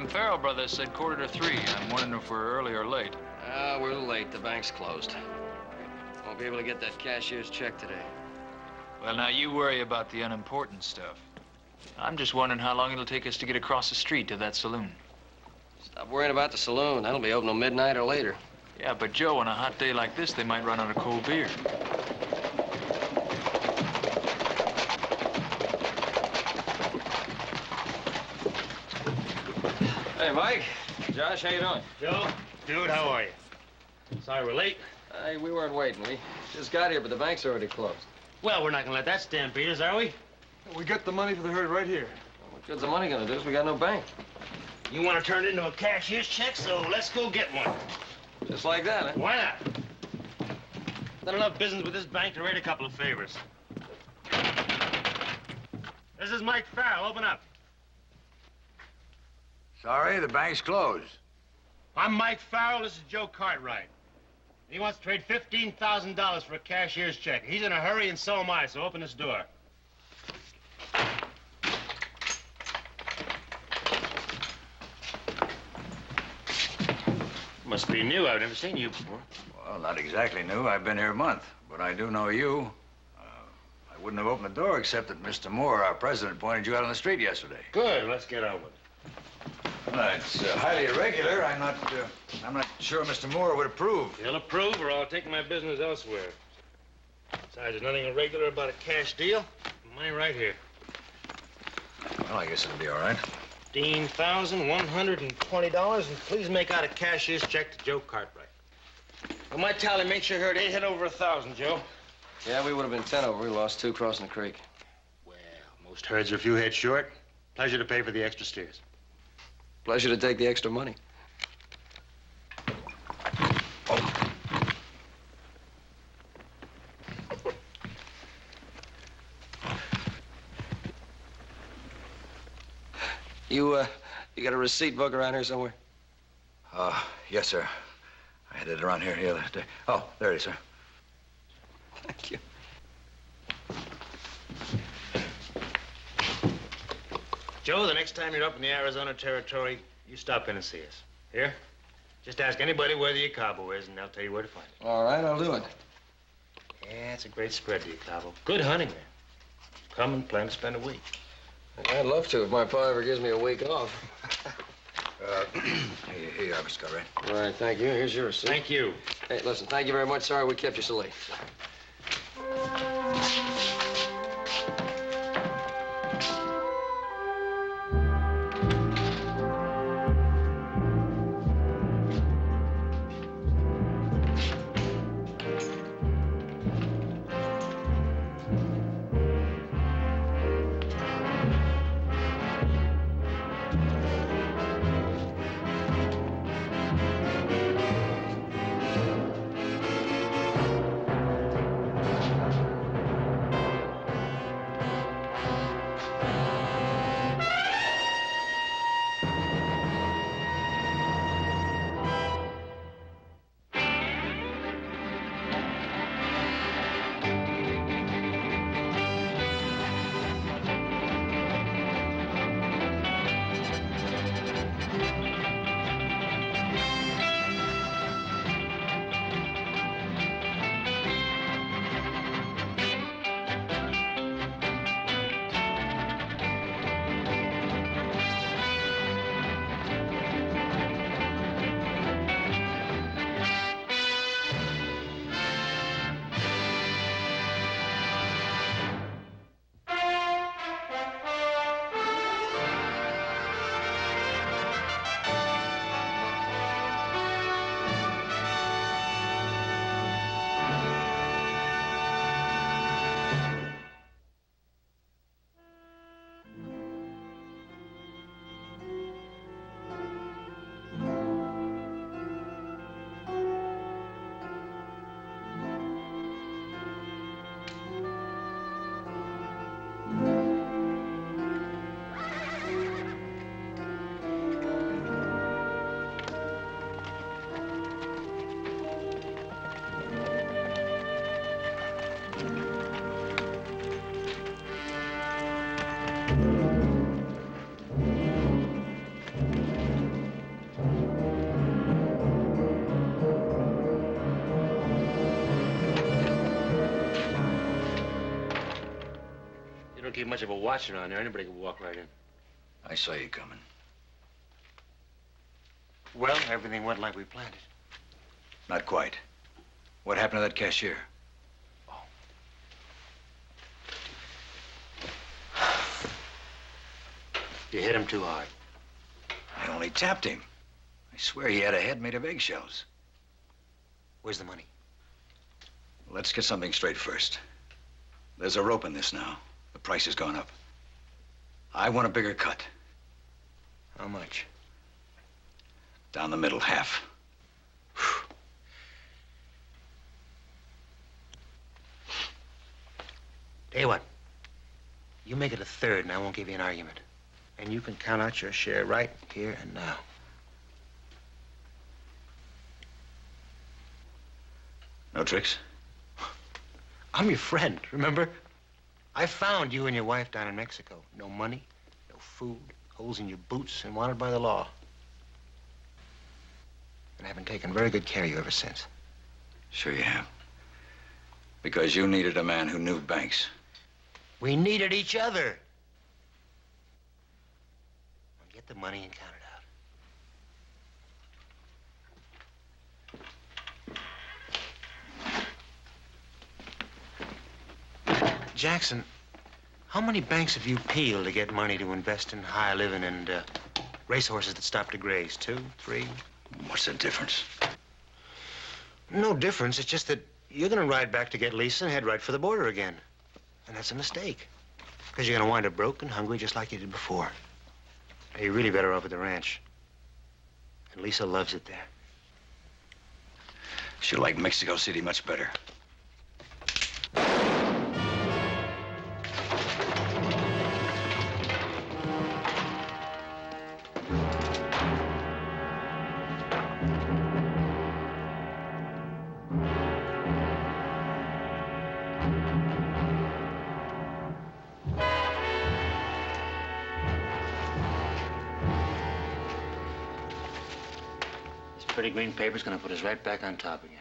Farrell brothers said 2:45. I'm wondering if we're early or late. We're late. The bank's closed. Won't be able to get that cashier's check today. Well, now you worry about the unimportant stuff. I'm just wondering how long it'll take us to get across the street to that saloon. Stop worrying about the saloon. That'll be open till midnight or later. Yeah, but Joe, on a hot day like this, they might run out of cold beer. Hey, Mike. Josh, how you doing? Joe, dude, how are you? Sorry we're late. Hey, we weren't waiting. We just got here, but the bank's already closed. Well, we're not gonna let that stampede us, are we? We got the money for the herd right here. What good's the money gonna do if we got no bank? You want to turn it into a cashier's check, so let's go get one. Just like that, huh? Why not? Done enough business with this bank to rate a couple of favors. This is Mike Farrell. Open up. Sorry, the bank's closed. I'm Mike Farrell. This is Joe Cartwright. He wants to trade $15,000 for a cashier's check. He's in a hurry, and so am I, so open this door. Must be new. I've never seen you before. Well, not exactly new. I've been here a month, but I do know you. I wouldn't have opened the door except that Mr. Moore, our president, pointed you out on the street yesterday. Good. Let's get on with it. Well, it's highly irregular. I'm not sure Mr. Moore would approve. He'll approve, or I'll take my business elsewhere. Besides, there's nothing irregular about a cash deal. Mine right here. Well, I guess it'll be all right. $15,120, and please make out a cashier's check to Joe Cartwright. Well, my tally makes sure herd ain't hit over 1,000, Joe. Yeah, we would have been 10 over. We lost 2 crossing the creek. Well, most herds are a few heads short. Pleasure to pay for the extra steers. Pleasure to take the extra money. You got a receipt book around here somewhere? Yes, sir. I had it around here the other day. Oh, there it is, sir. Thank you. Joe, the next time you're up in the Arizona Territory, you stop in and see us. Here? Just ask anybody where the Cabo is, and they'll tell you where to find it. All right, I'll do it. Yeah, it's a great spread, the Cabo. Good hunting there. Come and plan to spend a week. I'd love to if my pa ever gives me a week off. Here you are, Mr. Cartwright. All right, thank you. Here's your receipt. Thank you. Hey, listen, thank you very much. Sorry we kept you so late. keep much of a watch around there. Anybody could walk right in. I saw you coming. Well, everything went like we planned it. Not quite. What happened to that cashier? You hit him too hard. I only tapped him. I swear he had a head made of eggshells. Where's the money? Let's get something straight first. There's a rope in this now. The price has gone up. I want a bigger cut. How much? Down the middle, half. Tell you what. You make it a third and I won't give you an argument. And you can count out your share right here and now. No tricks? I'm your friend, remember? I found you and your wife down in Mexico. No money, no food, holes in your boots, and wanted by the law. And I've been taking very good care of you ever since. Sure you have. Because you needed a man who knew banks. We needed each other. Now get the money and count it out. Jackson, how many banks have you peeled to get money to invest in high living and racehorses that stop to graze? 2, 3? What's the difference? No difference. It's just that you're going to ride back to get Lisa and head right for the border again. And that's a mistake. Because you're going to wind up broke and hungry just like you did before. Now, you're really better off at the ranch. And Lisa loves it there. She'll like Mexico City much better. Pretty green paper's gonna put us right back on top again.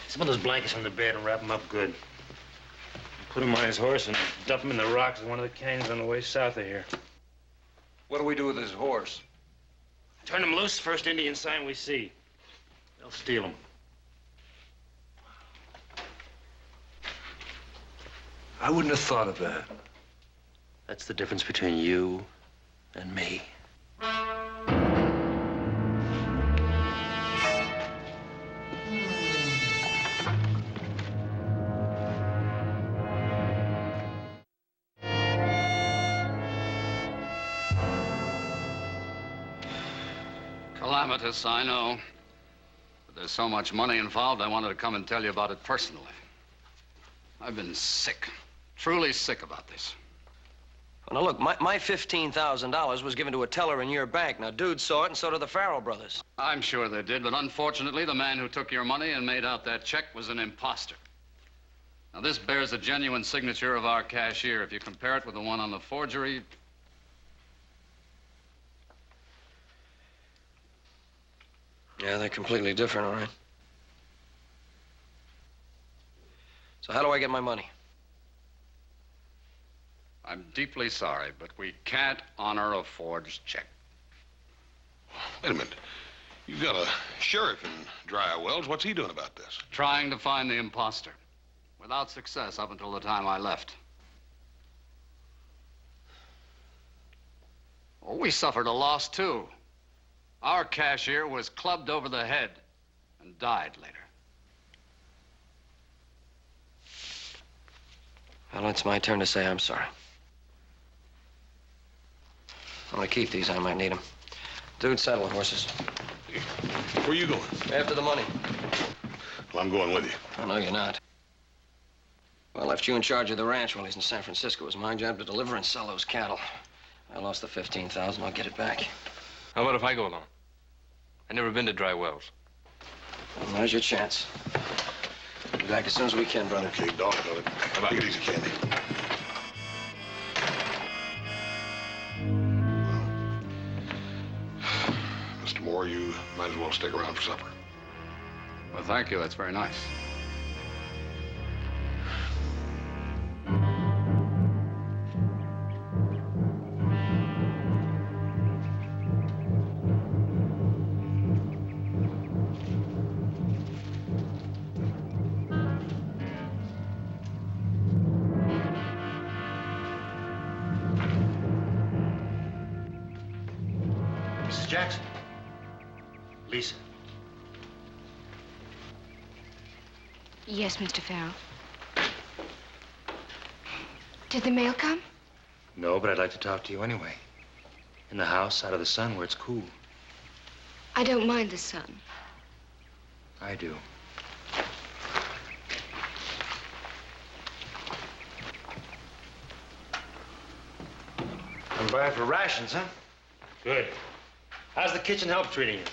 Some of those blankets on the bed and wrap him up good. Put him on his horse and dump him in the rocks in one of the canyons on the way south of here. What do we do with his horse? Turn him loose, first Indian sign we see. They'll steal him. I wouldn't have thought of that. That's the difference between you and me. Calamitous, I know. But there's so much money involved, I wanted to come and tell you about it personally. I've been sick. Truly sick about this. Well, now, look, my $15,000 was given to a teller in your bank. Now, dude saw it, and so did the Farrell brothers. I'm sure they did, but unfortunately, the man who took your money and made out that check was an imposter. Now, this bears a genuine signature of our cashier. If you compare it with the one on the forgery... Yeah, they're completely different, all right. So how do I get my money? I'm deeply sorry, but we can't honor a forged check. Wait a minute. You've got a sheriff in Dry Wells. What's he doing about this? Trying to find the imposter. Without success up until the time I left. Oh, we suffered a loss, too. Our cashier was clubbed over the head and died later. Well, it's my turn to say I'm sorry. I'm gonna keep these. I might need them. Dude, saddle the horses. Where are you going? After the money. Well, I'm going with you. Oh, no, you're not. Well, I left you in charge of the ranch while he's in San Francisco. It was my job to deliver and sell those cattle. I lost the $15,000. I'll get it back. How about if I go along? I've never been to Dry Wells. Well, now's your chance. Be back as soon as we can, brother. Okay, doggone it. Take it easy, Candy. or you might as well stick around for supper. Well, thank you. That's very nice. Mrs. Jackson. Lisa. Yes, Mr. Farrell. Did the mail come? No, but I'd like to talk to you anyway. In the house, out of the sun, where it's cool. I don't mind the sun. I do. I'm buying for rations, huh? Good. How's the kitchen help treating you?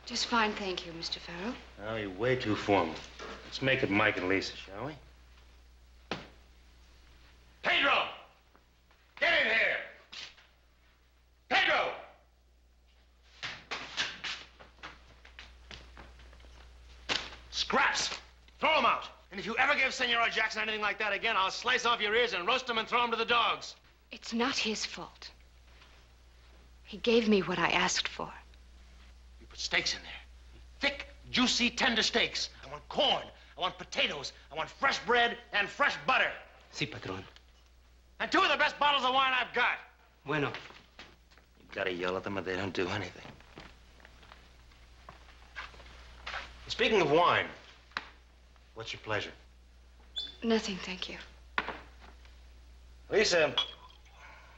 Just fine, thank you, Mr. Farrell. Oh, you're way too formal. Let's make it Mike and Lisa, shall we? Pedro! Get in here! Pedro! Scraps! Throw them out! And if you ever give Senora Jackson anything like that again, I'll slice off your ears and roast them and throw them to the dogs. It's not his fault. He gave me what I asked for. You put steaks in there. Thick, juicy, tender steaks. I want corn. I want potatoes. I want fresh bread and fresh butter. Si, patron. And 2 of the best bottles of wine I've got. Bueno. You gotta yell at them or they don't do anything. Speaking of wine, what's your pleasure? Nothing, thank you. Lisa,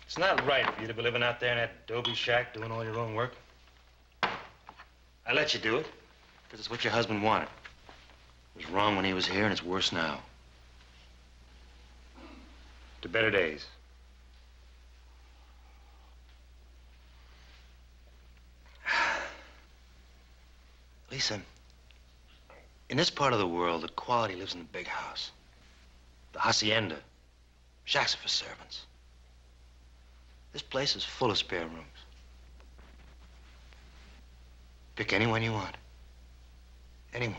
it's not right for you to be living out there in that adobe shack doing all your own work. I let you do it because it's what your husband wanted. It was wrong when he was here and it's worse now. To better days. Lisa, in this part of the world, the quality lives in the big house. The hacienda. Shacks are for servants. This place is full of spare rooms. Pick anyone you want. Anyone.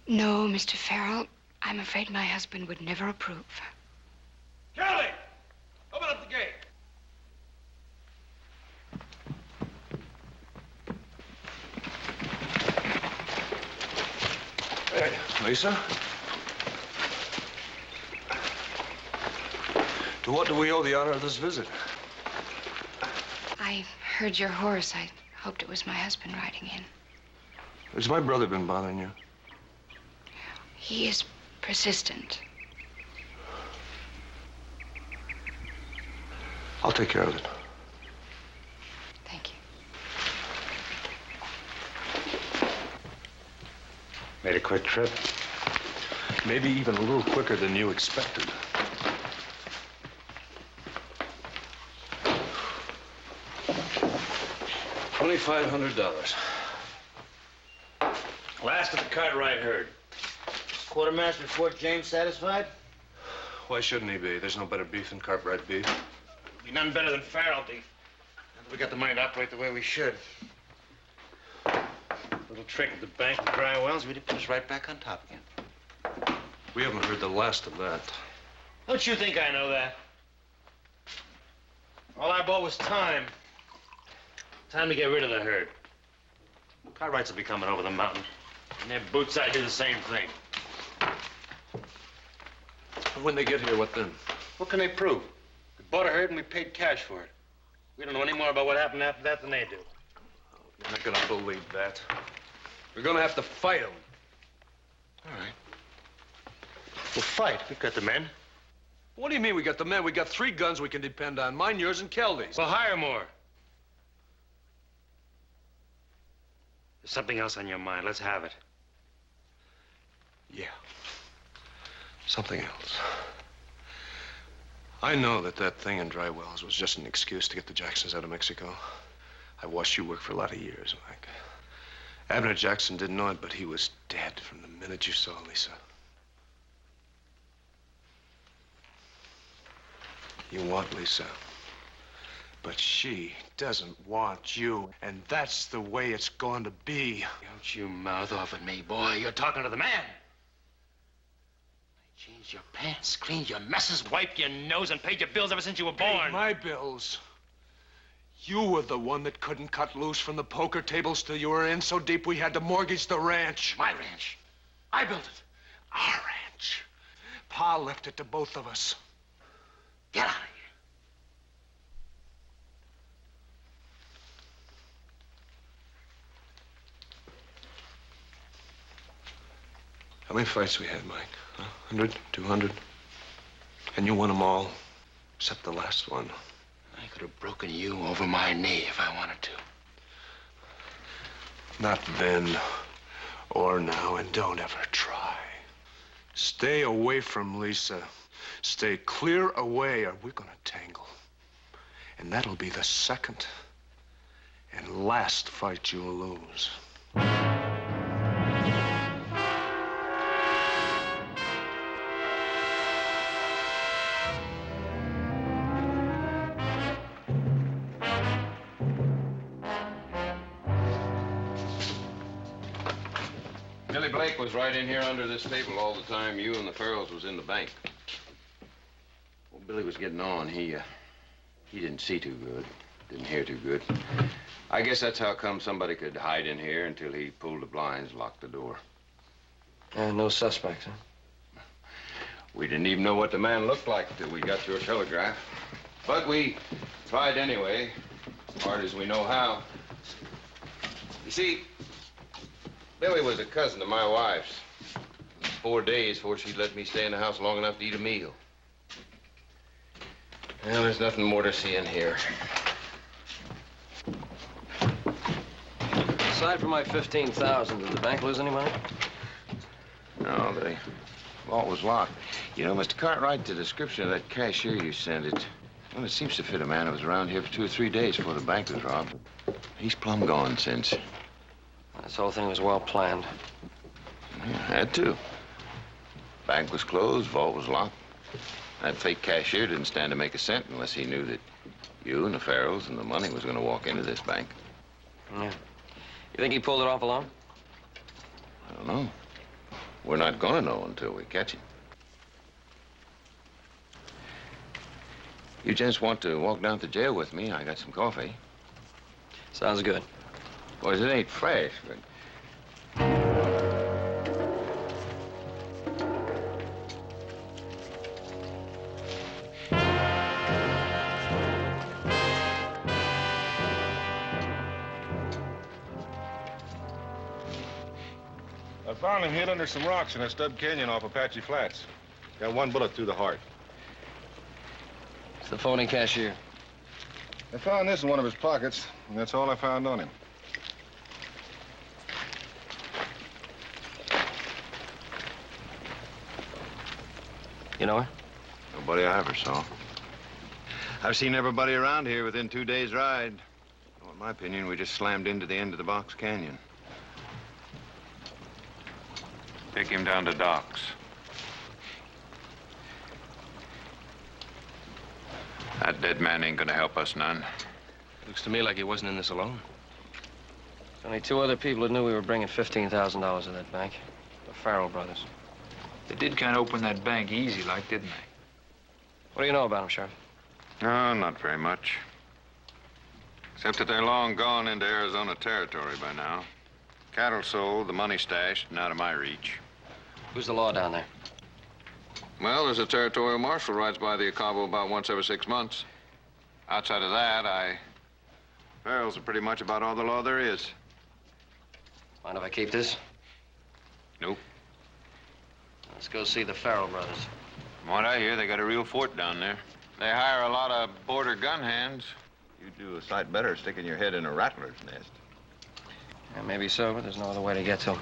No, Mr. Farrell. I'm afraid my husband would never approve. Kelly! Open up the gate. Hey, Lisa? To what do we owe the honor of this visit? I heard your horse. I hoped it was my husband riding in. Has my brother been bothering you? He is persistent. I'll take care of it. Thank you. Made a quick trip. Maybe even a little quicker than you expected. $2,500. Last of the Cartwright herd. Quartermaster Fort James satisfied? Why shouldn't he be? There's no better beef than Cartwright beef. Be none better than Farrell beef. Now that we got the money to operate the way we should. Little trick at the bank with dry wells, we'd put us right back on top again. We haven't heard the last of that. Don't you think I know that? All I bought was time. Time to get rid of the herd. Cartwrights will be coming over the mountain. In their boots, I do the same thing. When they get here, what then? What can they prove? We bought a herd and we paid cash for it. We don't know any more about what happened after that than they do. You're not gonna believe that. We're gonna have to fight them. All right. We'll fight. We've got the men. What do you mean we got the men? We got 3 guns we can depend on. Mine, yours, and Kelly's. We'll hire more. There's something else on your mind. Let's have it. Yeah. Something else. I know that thing in Dry Wells was just an excuse to get the Jacksons out of Mexico. I watched you work for a lot of years, Mike. Abner Jackson didn't know it, but he was dead from the minute you saw Lisa. You want Lisa. But she doesn't want you, and that's the way it's going to be. Don't you mouth off at me, boy. You're talking to the man. I changed your pants, cleaned your messes, wiped your nose, and paid your bills ever since you were born. Paid my bills. You were the one that couldn't cut loose from the poker tables till you were in so deep we had to mortgage the ranch. My ranch. I built it. Our ranch. Pa left it to both of us. Get out of here. How many fights we had, Mike? 100, 200? And you won them all, except the last one. I could have broken you over my knee if I wanted to. Not then or now, and don't ever try. Stay away from Lisa. Stay clear away, or we're gonna tangle. And that'll be the second and last fight you'll lose. Billy Blake was right in here under this table all the time you and the Farrells was in the bank. Well, Billy was getting on. He didn't see too good, didn't hear too good. I guess that's how come somebody could hide in here until he pulled the blinds, locked the door. No suspects, huh? We didn't even know what the man looked like till we got your telegraph. But we tried anyway, as hard as we know how. You see, Billy was a cousin of my wife's. It was 4 days before she'd let me stay in the house long enough to eat a meal. Well, there's nothing more to see in here. Aside from my 15,000, did the bank lose any money? No, the vault was locked. You know, Mr. Cartwright, the description of that cashier you sent, well, it seems to fit a man who was around here for 2 or 3 days before the bank was robbed. He's plumb gone since. This whole thing was well planned. Yeah, had to. Bank was closed, vault was locked. That fake cashier didn't stand to make a cent unless he knew that you and the Farrells and the money was going to walk into this bank. Yeah. You think he pulled it off alone? I don't know. We're not going to know until we catch him. You gents want to walk down to jail with me? I got some coffee. Sounds good. Boys, it ain't fresh, but... I found him hid under some rocks in a stub canyon off Apache Flats. Got 1 bullet through the heart. It's the phony cashier. I found this in one of his pockets, and that's all I found on him. You know her? Nobody I ever saw. I've seen everybody around here within 2 days' ride. Well, in my opinion, we just slammed into the end of the box canyon. Take him down to docks. That dead man ain't gonna help us none. Looks to me like he wasn't in this alone. There's only 2 other people that knew we were bringing $15,000 to that bank. The Farrell brothers. They did kind of open that bank easy, like, didn't they? What do you know about them, Sheriff? No, not very much. Except that they're long gone into Arizona territory by now. Cattle sold, the money stashed, and out of my reach. Who's the law down there? Well, there's a territorial marshal rides by the Acabo about once every 6 months. Outside of that, Farrell's are pretty much about all the law there is. Mind if I keep this? Nope. Let's go see the Farrell brothers. From what I hear, they got a real fort down there. They hire a lot of border gun hands. You'd do a sight better sticking your head in a rattler's nest. Yeah, maybe so, but there's no other way to get to them.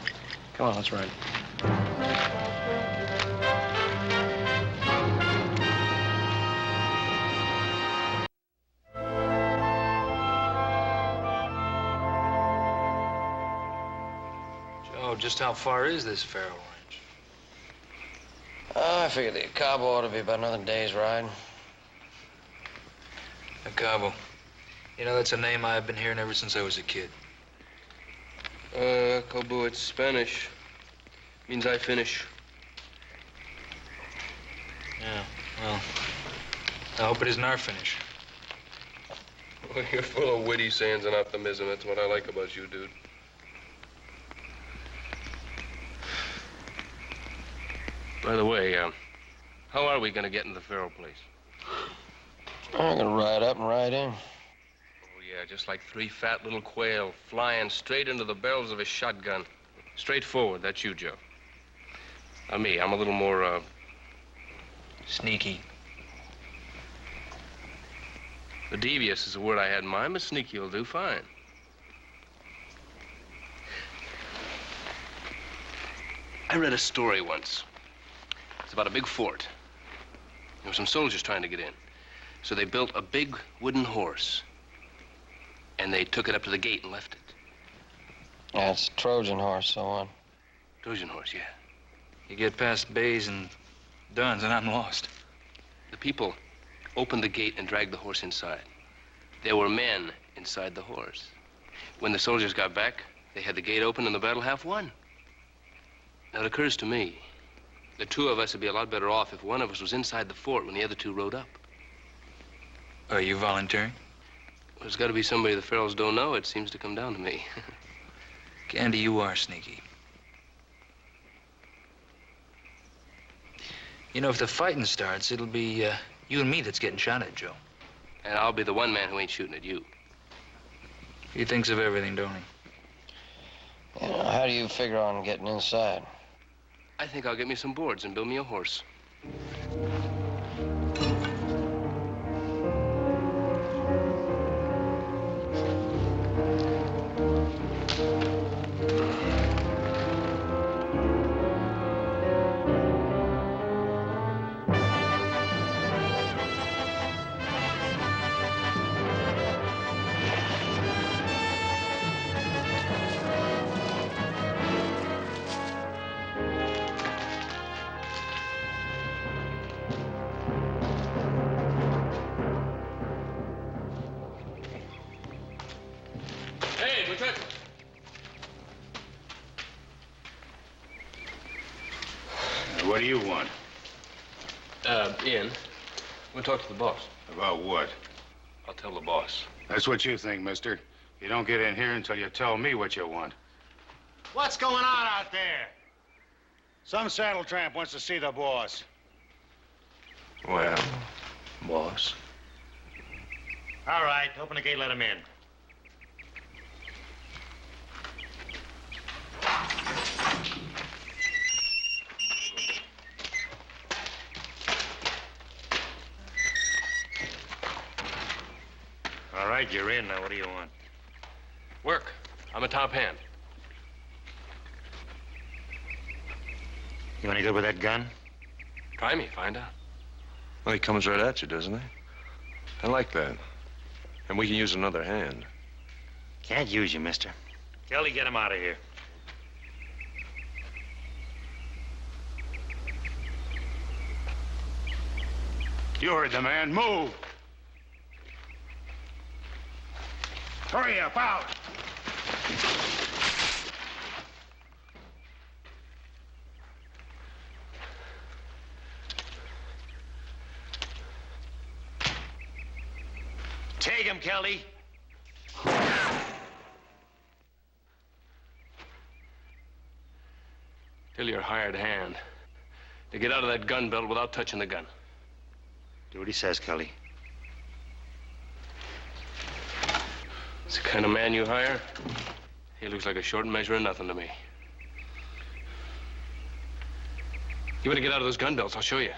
Come on, let's ride. Joe, just how far is this Farrell ranch? I figured the Acabo ought to be about another day's ride. Acabo. You know, that's a name I've been hearing ever since I was a kid. Kobu, it's Spanish. Means I finish. Yeah, well, I hope it isn't our finish. Well, you're full of witty sayings and optimism. That's what I like about you, dude. By the way, how are we gonna get in the Farrell place? I'm gonna ride up and ride in. Oh, yeah, just like three fat little quail flying straight into the barrels of a shotgun. Straightforward, that's you, Joe. Now me, I'm a little more, sneaky. The devious is the word I had in mind, but sneaky will do fine. I read a story once. It's about a big fort. There were some soldiers trying to get in. So they built a big wooden horse. And they took it up to the gate and left it. Yeah, it's a Trojan horse, so on. Trojan horse, yeah. You get past bays and duns, and I'm lost. The people opened the gate and dragged the horse inside. There were men inside the horse. When the soldiers got back, they had the gate open and the battle half won. Now, it occurs to me, the two of us would be a lot better off if one of us was inside the fort when the other two rode up. Are you volunteering? Well, there's got to be somebody the Farrells don't know. It seems to come down to me. Candy, you are sneaky. You know, if the fighting starts, it'll be you and me that's getting shot at, Joe. And I'll be the one man who ain't shooting at you. He thinks of everything, don't he? You know, how do you figure on getting inside? I think I'll get me some boards and build me a horse. What do you want? Ian, we'll talk to the boss. About what? I'll tell the boss. That's what you think, mister. You don't get in here until you tell me what you want. What's going on out there? Some saddle tramp wants to see the boss. Well, boss. All right, open the gate, let him in. All right, you're in. Now, what do you want? Work. I'm a top hand. You any good with that gun? Try me, find out. Well, he comes right at you, doesn't he? I like that. And we can use another hand. Can't use you, mister. Kelly, get him out of here. You heard the man. Move! Hurry up, out! Take him, Kelly. Tell your hired hand to get out of that gun belt without touching the gun. Do what he says, Kelly. It's the kind of man you hire. He looks like a short measure of nothing to me. You better get out of those gun belts. I'll show you.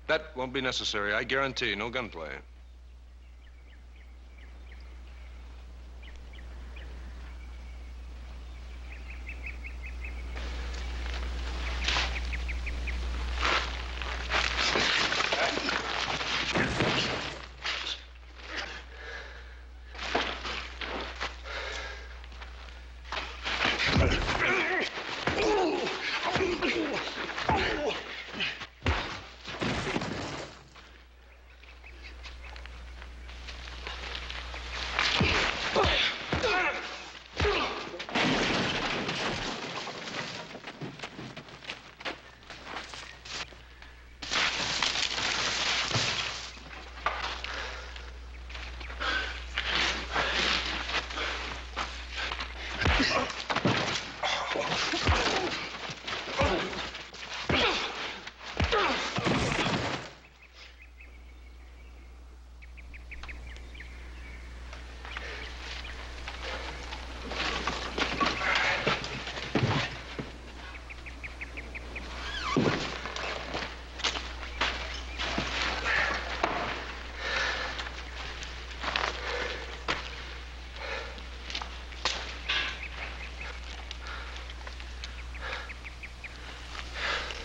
That won't be necessary. I guarantee no gunplay.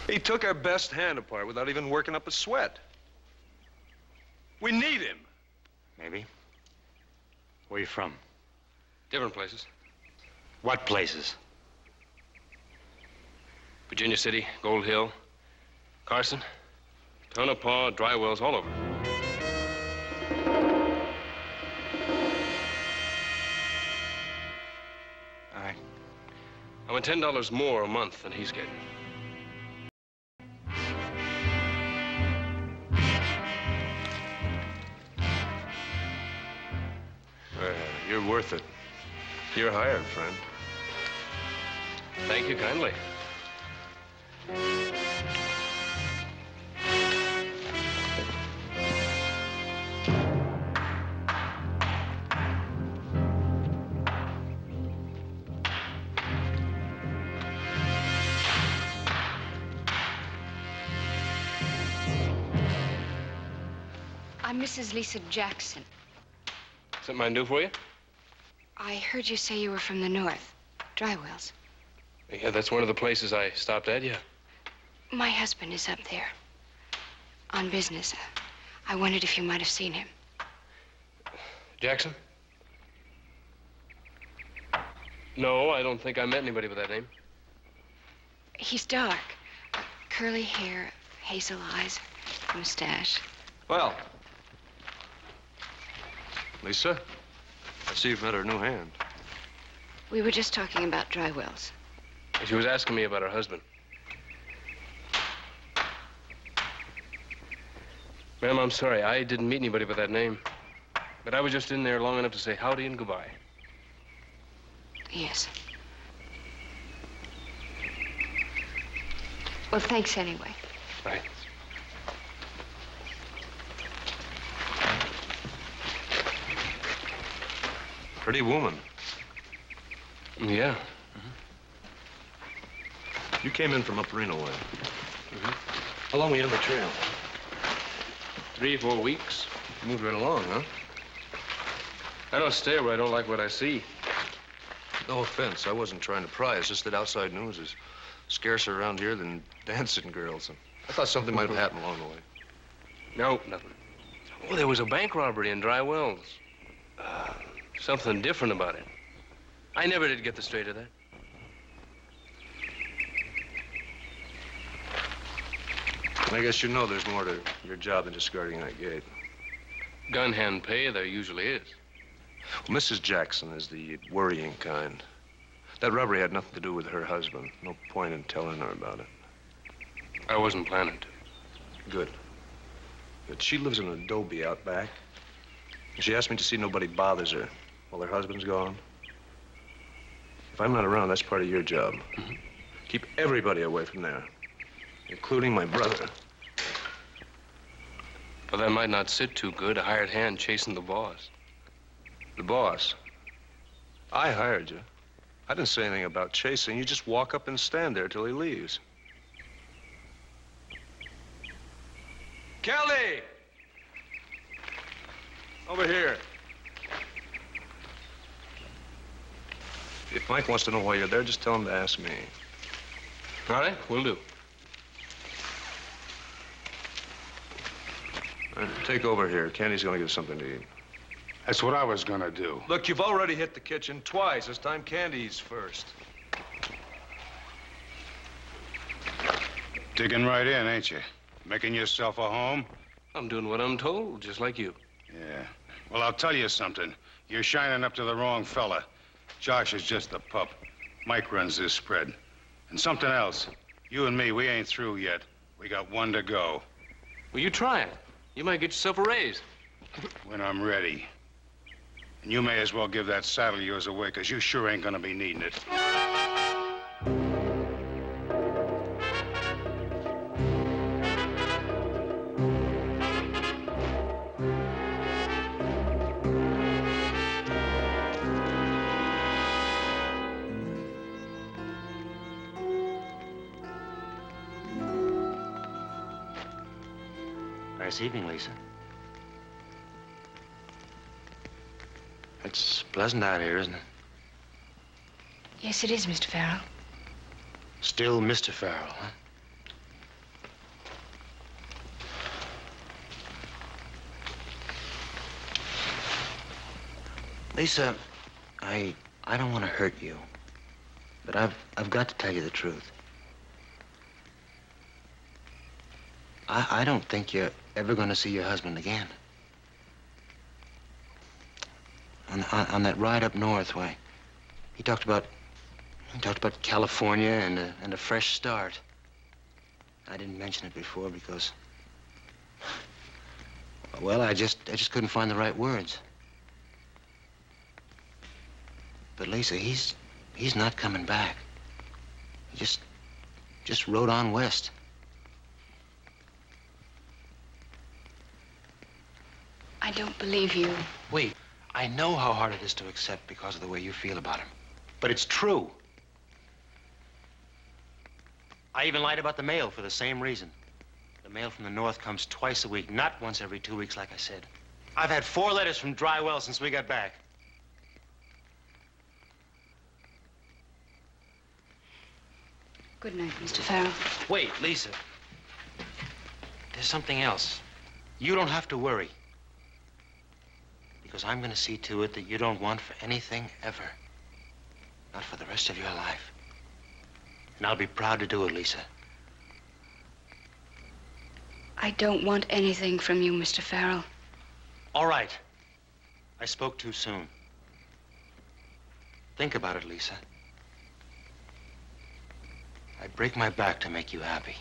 He took our best hand apart without even working up a sweat. We need him. Maybe. Where are you from? Different places. What places? Virginia City, Gold Hill, Carson, Tonopah, Dry Wells, all over. All right. I want $10 more a month than he's getting. You're worth it. You're hired, friend. Thank you kindly. I'm Mrs. Lisa Jackson. Something I can do for you? I heard you say you were from the north, Dry Wells. Yeah, that's one of the places I stopped at, yeah. My husband is up there on business. I wondered if you might have seen him. Jackson? No, I don't think I met anybody with that name. He's dark. Curly hair, hazel eyes, mustache. Well, Lisa, I see you've met her new hand. We were just talking about Dry Wells. She was asking me about her husband. Ma'am, I'm sorry. I didn't meet anybody with that name. But I was just in there long enough to say howdy and goodbye. Yes. Well, thanks anyway. Right. Pretty woman. Yeah. You came in from up Reno way. How long were you on the trail? 3 or 4 weeks. Moved right along, huh? I don't stay where I don't like what I see. No offense. I wasn't trying to pry. It's just that outside news is scarcer around here than dancing girls. And I thought something might have happened along the way. No, nothing. Oh, there was a bank robbery in Dry Wells. Something different about it. I never did get the straight of that. I guess you know there's more to your job than just guarding that gate. Gun hand pay, there usually is. Well, Mrs. Jackson is the worrying kind. That robbery had nothing to do with her husband. No point in telling her about it. I wasn't planning to. Good. But she lives in an adobe out back. And she asked me to see nobody bothers her while her husband's gone. If I'm not around, that's part of your job. Keep everybody away from there, including my brother. Well, that might not sit too good, a hired hand chasing the boss. The boss? I hired you. I didn't say anything about chasing. You just walk up and stand there till he leaves. Kelly! Over here. If Mike wants to know why you're there, just tell him to ask me. All right, will do. All right, take over here. Candy's gonna get something to eat. That's what I was gonna do. Look, you've already hit the kitchen twice. It's time Candy eats first. Digging right in, ain't you? Making yourself a home? I'm doing what I'm told, just like you. Yeah. Well, I'll tell you something. You're shining up to the wrong fella. Josh is just the pup. Mike runs this spread. And something else. You and me, we ain't through yet. We got one to go. Well, you try it. You might get yourself a raise. When I'm ready. And you may as well give that saddle of yours away, because you sure ain't gonna be needing it. Nice evening, Lisa. It's pleasant out here, isn't it? Yes, it is, Mr. Farrell. Still Mr. Farrell, huh? Lisa, I don't want to hurt you, but I've got to tell you the truth. I don't think you're ever going to see your husband again. On that ride up north, why, he talked about California and a fresh start. I didn't mention it before because, well, I just couldn't find the right words. But Lisa, he's not coming back. He just rode on west. I don't believe you. Wait, I know how hard it is to accept because of the way you feel about him. But it's true. I even lied about the mail for the same reason. The mail from the north comes twice a week, not once every 2 weeks, like I said. I've had 4 letters from Dry Well since we got back. Good night, Mr. Farrell. Wait, Lisa. There's something else. You don't have to worry. Because I'm going to see to it that you don't want for anything ever. Not for the rest of your life. And I'll be proud to do it, Lisa. I don't want anything from you, Mr. Farrell. All right. I spoke too soon. Think about it, Lisa. I'd break my back to make you happy.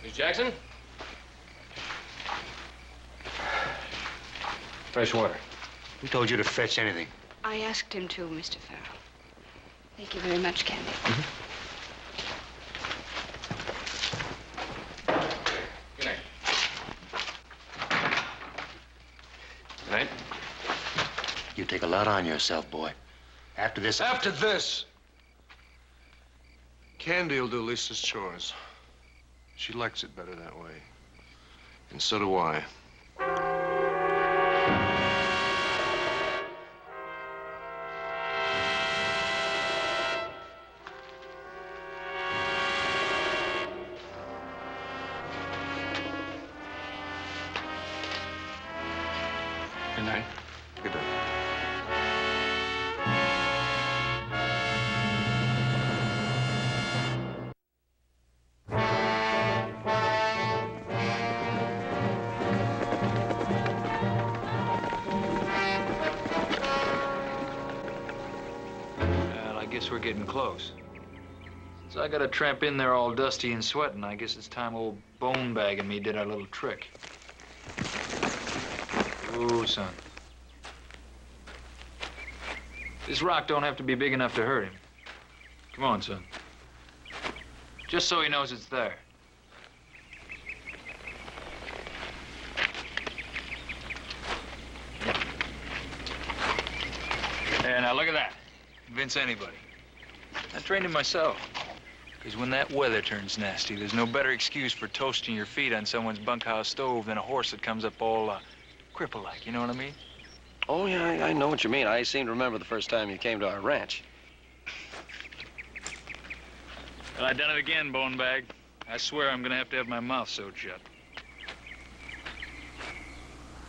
Miss Jackson? Fresh water. Who told you to fetch anything? I asked him to, Mr. Farrell. Thank you very much, Candy. Good night. Good night. You take a lot on yourself, boy. After this... After this! Candy will do Lisa's chores. She likes it better that way. And so do I. Good night. Good night. Well, I guess we're getting close. So I gotta tramp in there all dusty and sweating. I guess it's time old Bone Bag and me did our little trick. Ooh, son. This rock don't have to be big enough to hurt him. Come on, son. Just so he knows it's there. There, now look at that. Convince anybody. I trained him myself. Because when that weather turns nasty, there's no better excuse for toasting your feet on someone's bunkhouse stove than a horse that comes up all cripple-like, you know what I mean? Oh, yeah, I know what you mean. I seem to remember the first time you came to our ranch. Well, I done it again, Bone Bag. I swear I'm gonna have my mouth sewed shut.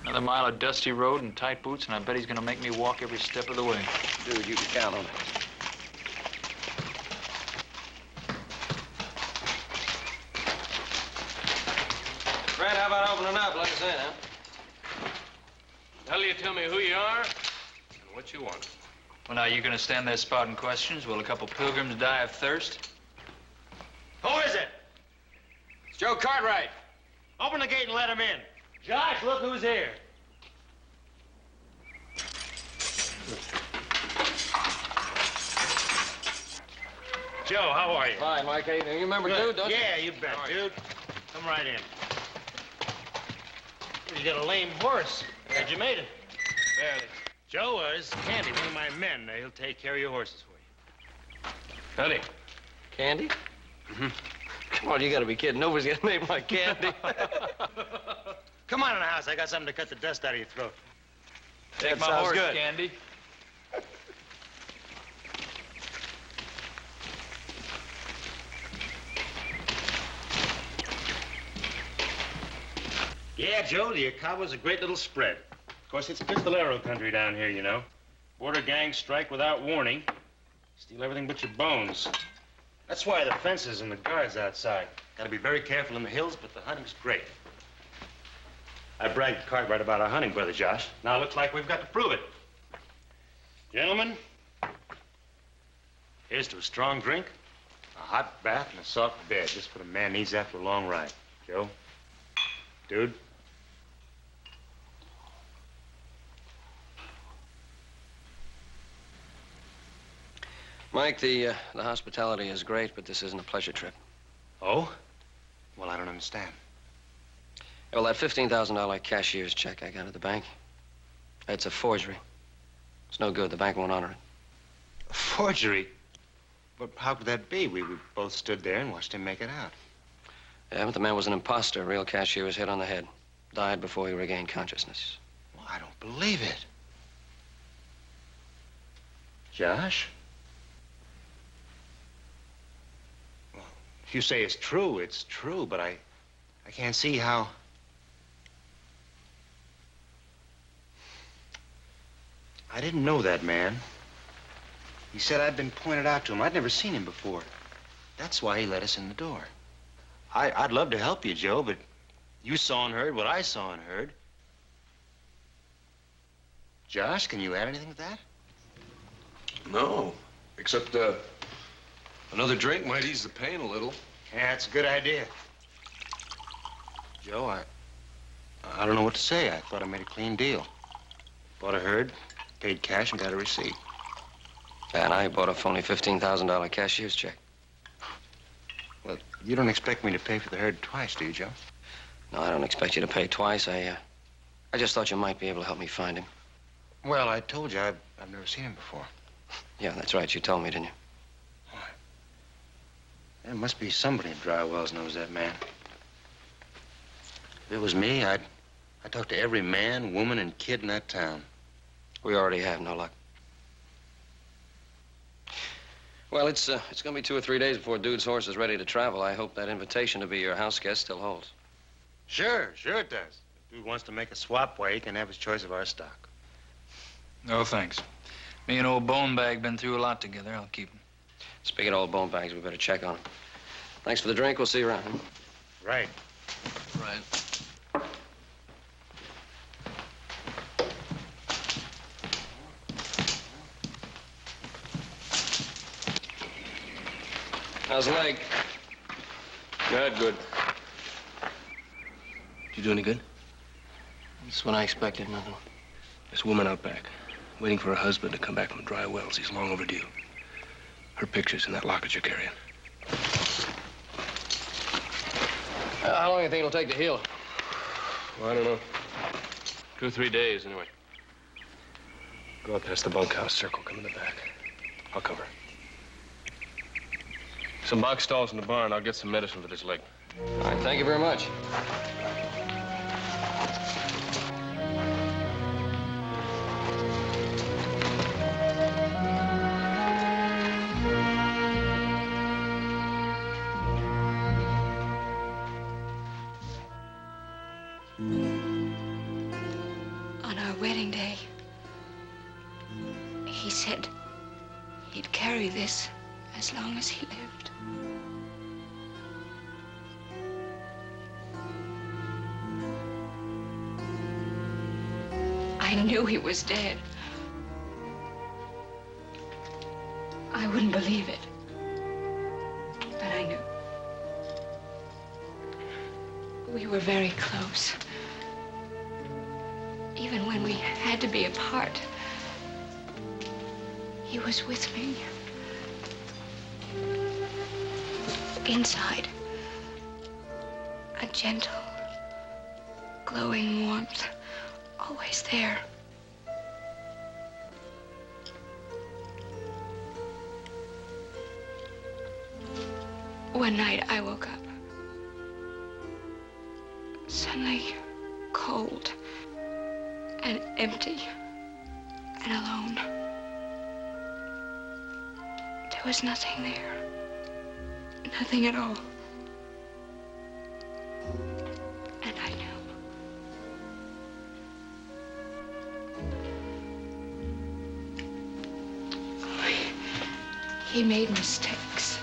Another mile of dusty road and tight boots, and I bet he's gonna make me walk every step of the way. Dude, you can count on it. Fred, how about opening up like I said, huh? Hell, you tell me who you are and what you want. Well, now, you gonna stand there spouting questions while a couple pilgrims die of thirst? Who is it? It's Joe Cartwright. Open the gate and let him in. Josh, look who's here. Joe, how are you? Fine, Mike. Hey, you remember Dude, don't you? Yeah, you bet, dude. Come right in. You got a lame horse. How'd you made it? Barely. Joe, this is Candy, one of my men. He'll take care of your horses for you. Honey. Candy? Mm-hmm. Come on, you gotta be kidding. Nobody's got a name like Candy. Come on in the house. I got something to cut the dust out of your throat. Take my horse, good. Candy. Yeah, Joe, the Acaba's a great little spread. Of course, it's pistolero country down here, you know. Border gangs strike without warning. Steal everything but your bones. That's why the fences and the guards outside. Gotta be very careful in the hills, but the hunting's great. I bragged to Cartwright about our hunting, Brother Josh. Now it looks like we've got to prove it. Gentlemen, here's to a strong drink, a hot bath, and a soft bed. Just what a man needs after a long ride. Joe? Dude? Mike, the hospitality is great, but this isn't a pleasure trip. Oh? Well, I don't understand. Well, that $15,000 cashier's check I got at the bank, it's a forgery. It's no good. The bank won't honor it. A forgery? But how could that be? We both stood there and watched him make it out. Yeah, but the man was an imposter. A real cashier was hit on the head. Died before he regained consciousness. Well, I don't believe it. Josh? Well, if you say it's true, but I can't see how... I didn't know that man. He said I'd been pointed out to him. I'd never seen him before. That's why he let us in the door. I'd love to help you, Joe, but you saw and heard what I saw and heard. Josh, can you add anything to that? No, except another drink might ease the pain a little. Yeah, that's a good idea. Joe, I don't know what to say. I thought I made a clean deal. Bought a herd, paid cash, and got a receipt. And I bought a phony $15,000 cashier's check. Well, you don't expect me to pay for the herd twice, do you, Joe? No, I don't expect you to pay twice. I just thought you might be able to help me find him. Well, I told you I've never seen him before. Yeah, that's right. You told me, didn't you? Why? There must be somebody in Dry Wells knows that man. If it was me, I'd talk to every man, woman, and kid in that town. We already have no luck. Well, it's gonna be 2 or 3 days before Dude's horse is ready to travel. I hope that invitation to be your house guest still holds. Sure it does. If Dude wants to make a swap, why, he can have his choice of our stock. No, thanks. Me and old Bonebag been through a lot together. I'll keep him. Speaking of old bone bags, we better check on him. Thanks for the drink. We'll see you around. Huh? Right. Right. How's the leg? Good. Did you do any good? That's what I expected, nothing. There's a woman out back, waiting for her husband to come back from Dry Wells. He's long overdue. Her picture's in that locket you're carrying. How long do you think it'll take to heal? Well, I don't know. 2 or 3 days, anyway. Go up past the bunkhouse, circle, come in the back. I'll cover. Some box stalls in the barn. I'll get some medicine for this leg. All right, thank you very much. On our wedding day, he said he'd carry this as long as he lived. I knew he was dead. I wouldn't believe it, but I knew. We were very close. Even when we had to be apart, he was with me. inside, a gentle, glowing warmth, always there. One night I woke up, suddenly cold and empty and alone. There was nothing there, nothing at all. And I knew. He made mistakes.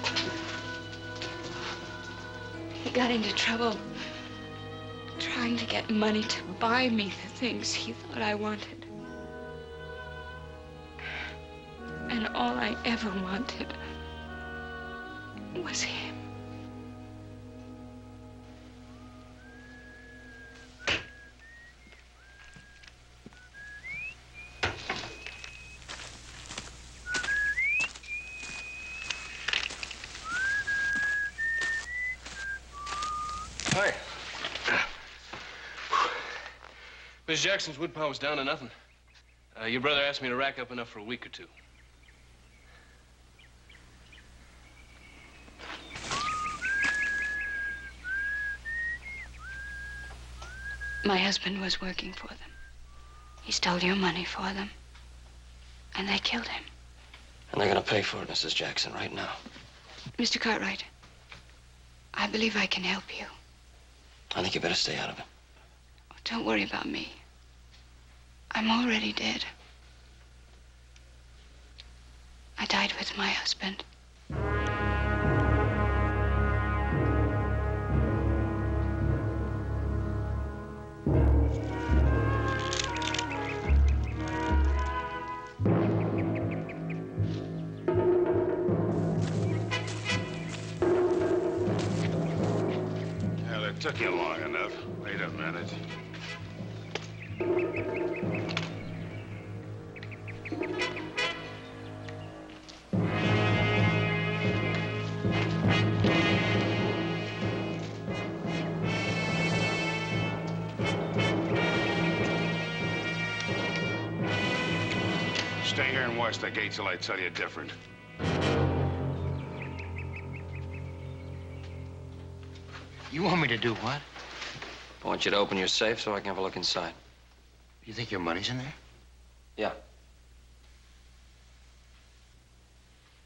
He got into trouble trying to get money to buy me the things he thought I wanted. And all I ever wanted was him. Hi. Miss Jackson's woodpile was down to nothing. Your brother asked me to rack up enough for a week or two. My husband was working for them. He stole your money for them. And they killed him. And they're gonna pay for it, Mrs. Jackson, right now. Mr. Cartwright, I believe I can help you. I think you better stay out of it. Oh, don't worry about me. I'm already dead. I died with my husband. Took you long enough. Wait a minute. Stay here and watch the gate till I tell you different. You want me to do what? I want you to open your safe so I can have a look inside. You think your money's in there? Yeah.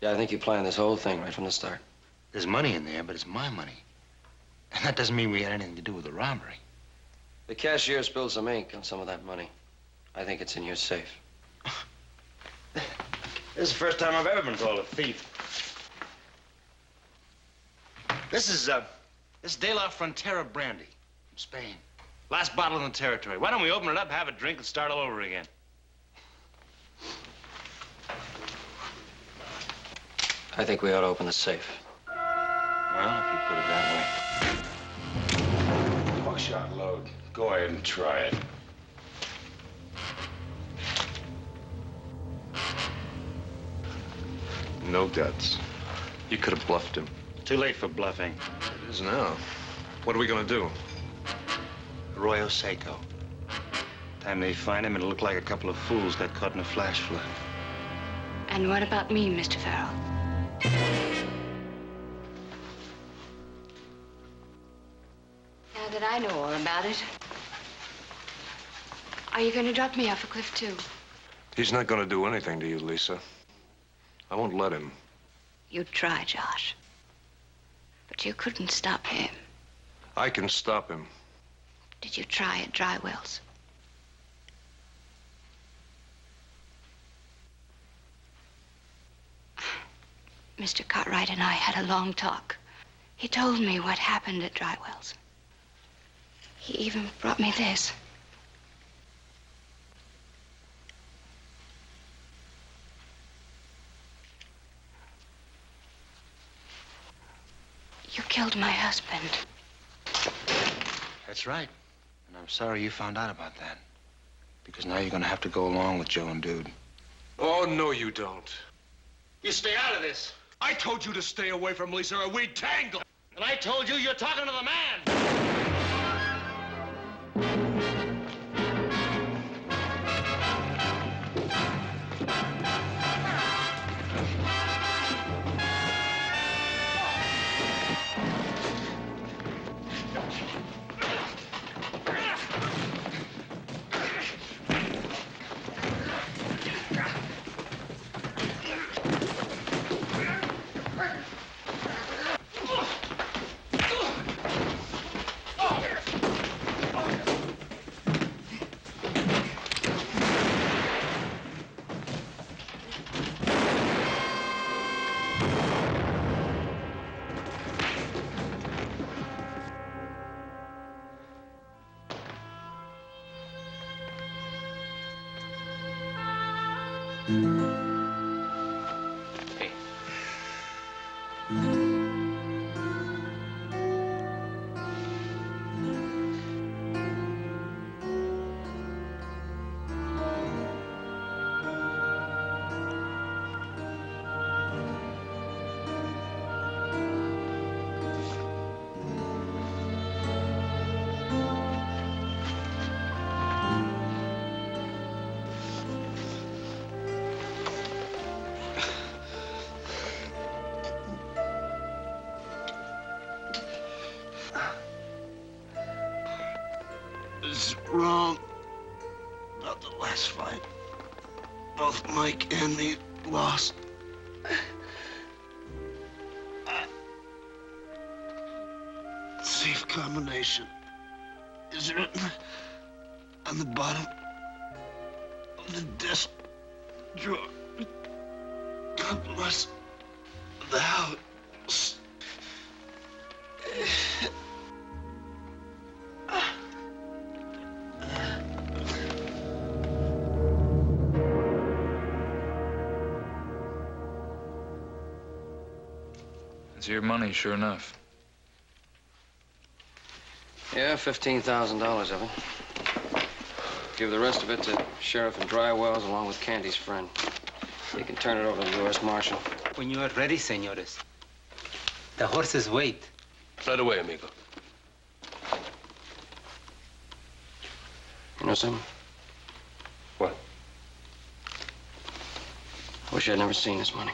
Yeah, I think you planned this whole thing right from the start. There's money in there, but it's my money. And that doesn't mean we had anything to do with the robbery. The cashier spilled some ink on some of that money. I think it's in your safe. This is the first time I've ever been called a thief. This is De La Frontera brandy from Spain. Last bottle in the territory. Why don't we open it up, have a drink, and start all over again? I think we ought to open the safe. Well, if you put it that way. Buckshot load. Go ahead and try it. No guts. You could have bluffed him. Too late for bluffing. It is now. What are we gonna do? Arroyo Seco. Time they find him, it'll look like a couple of fools got caught in a flash flood. And what about me, Mr. Farrell? Now that I know all about it, are you going to drop me off a cliff, too? He's not gonna do anything to you, Lisa. I won't let him. You try, Josh. But you couldn't stop him. I can stop him. Did you try at Dry Wells? Mr. Cartwright and I had a long talk. He told me what happened at Dry Wells. He even brought me this. You killed my husband. That's right. And I'm sorry you found out about that. Because now you're gonna have to go along with Joe and Dude. Oh, no, you don't. You stay out of this. I told you to stay away from Lisa or we'd tangle. And I told you you're talking to the man! Is wrong about the last fight. Both Mike and me lost. Safe combination is written on the bottom of the desk drawer. God bless the house. It's your money, sure enough. Yeah, $15,000 of it. Give the rest of it to Sheriff in Dry Wells along with Candy's friend. They can turn it over to the U.S. Marshal. When you are ready, senores. The horses wait. Right away, amigo. You know something? What? I wish I'd never seen this money.